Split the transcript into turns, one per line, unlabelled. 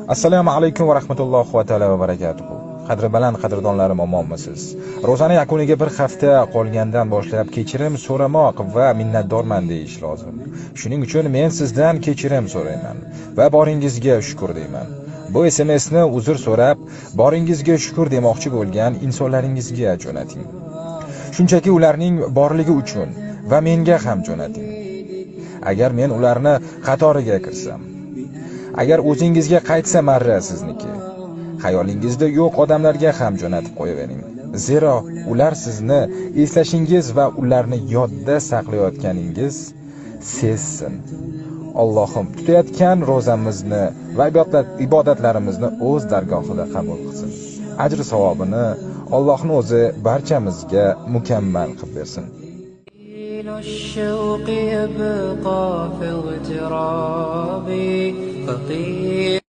Assalomu alaykum va rahmatullohi va taala va barakatuh. Qadri baland qadrdonlarim, omonmisiz? Ro'zani yakuniga bir hafta qolgandan boshlab kechirim so'ramoq va minnatdorman deyish lozim. Shuning uchun men sizdan kechirim so'rayman va boringizga shukr deyman. Bu SMSni uzr so'rab, boringizga shukr demoqchi bo'lgan insonlaringizga jo'nating. Shunchaki ularning borligi uchun va menga ham jo'nating. Agar men ularni qatoriga kirsam, agar o'zingizga qaytsa marra sizniki, xayolingizda yo'q odamlarga ham jo'natib qo'yavering. Zero ular sizni eslashingiz va ularni yodda saqlayotganingiz sezsin. Allohim tutayotgan ro'zamizni va ibodatlarimizni o'z dargohida qabul qilsin. Ajr savobini Allohning o'zi barchamizga mukammal qilib bersin.
الشوق يبقى في اغترابي فقير